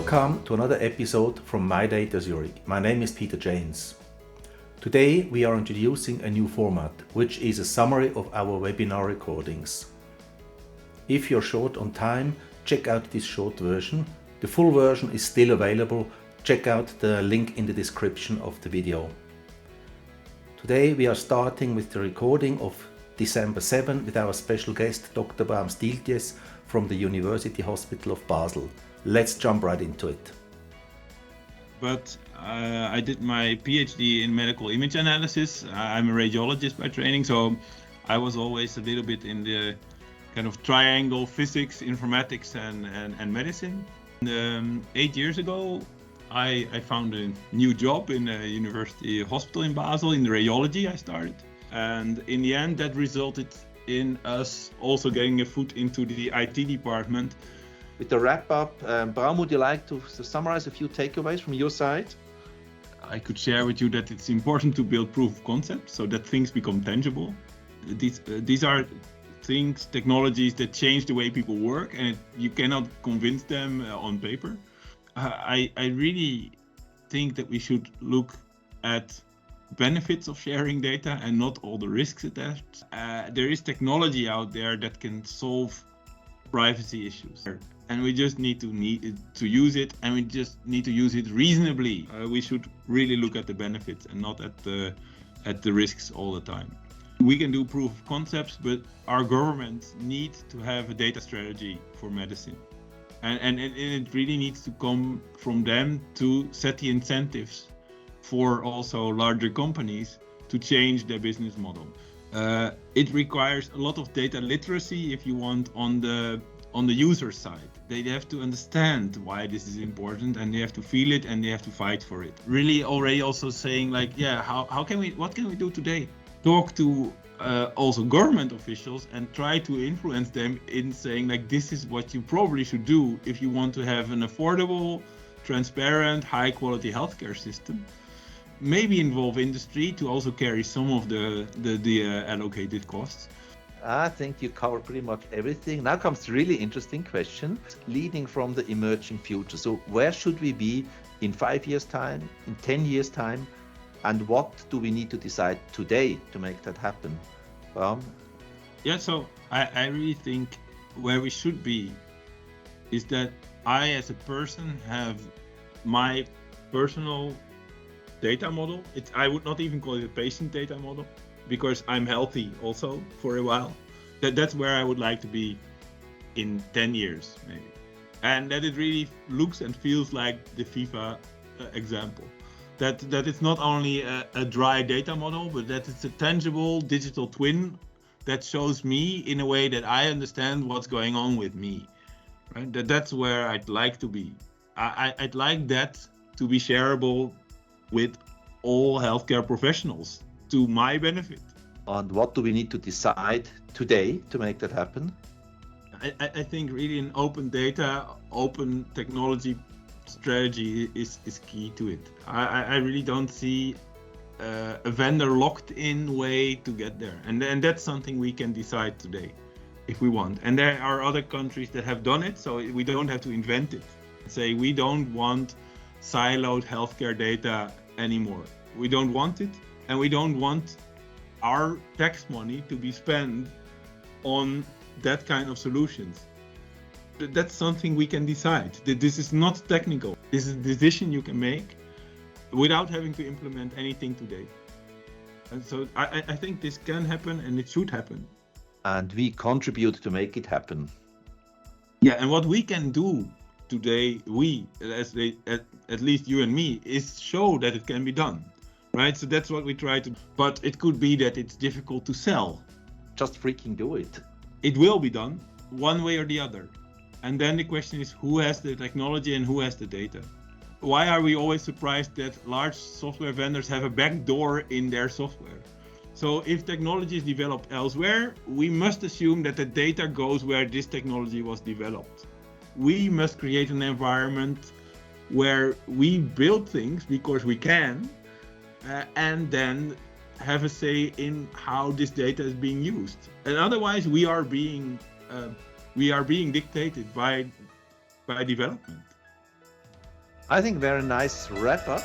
Welcome to another episode from MyData Zurich. My name is Peter James. Today we are introducing a new format, which is a summary of our webinar recordings. If you're short on time, check out this short version. The full version is still available. Check out the link in the description of the video. Today we are starting with the recording of December 7 with our special guest Dr. Bram Stieltjes from the University Hospital of Basel. Let's jump right into it. But I did my PhD in medical image analysis. I'm a radiologist by training, so I was always a little bit in the kind of triangle physics, informatics, and medicine. 8 years ago, I found a new job in a University Hospital in Basel in radiology. I started, and in the end, that resulted in us also getting a foot into the IT department. With the wrap up, Bram, would you like to summarize a few takeaways from your side? I could share with you that it's important to build proof of concept so that things become tangible. These are things, technologies that change the way people work, and you cannot convince them on paper. I really think that we should look at benefits of sharing data and not all the risks attached. There is technology out there that can solve privacy issues, and we just need to use it, and we just need to use it reasonably. We should really look at the benefits and not at the risks all the time. We can do proof of concepts, but our governments need to have a data strategy for medicine, and it really needs to come from them to set the incentives for also larger companies to change their business model. It requires a lot of data literacy if you want on the user side. They have to understand why this is important, and they have to feel it, and they have to fight for it. Really already also saying like, yeah, what can we do today? Talk to also government officials and try to influence them in saying like, this is what you probably should do if you want to have an affordable, transparent, high quality healthcare system. Maybe involve industry to also carry some of the allocated costs. I think you covered pretty much everything. Now comes the really interesting question, leading from the emerging future. So where should we be in 5 years' time, in 10 years' time, and what do we need to decide today to make that happen? Yeah, so I really think where we should be is that I as a person have my personal data model. I would not even call it a patient data model, because I'm healthy also for a while. That's where I would like to be in 10 years maybe. And that it really looks and feels like the FIFA example. That it's not only a dry data model, but that it's a tangible digital twin that shows me in a way that I understand what's going on with me. Right? That's where I'd like to be. I'd like that to be shareable with all healthcare professionals to my benefit. And what do we need to decide today to make that happen? I think really an open data, open technology strategy is key to it. I really don't see a vendor locked in way to get there. And that's something we can decide today if we want. And there are other countries that have done it, so we don't have to invent it. Say we don't want siloed healthcare data anymore. We don't want it, and we don't want our tax money to be spent on that kind of solutions. That's something we can decide. This is not technical. This is a decision you can make without having to implement anything today. And so I think this can happen, and it should happen. And we contribute to make it happen. Yeah, and what we can do today, at least you and me, is show that it can be done. Right, so that's what we try to. But it could be that it's difficult to sell. Just freaking do it. It will be done one way or the other. And then the question is, who has the technology and who has the data? Why are we always surprised that large software vendors have a back door in their software? So if technology is developed elsewhere, we must assume that the data goes where this technology was developed. We must create an environment where we build things because we can, and then have a say in how this data is being used. And otherwise, we are being dictated by development. I think very nice wrap up.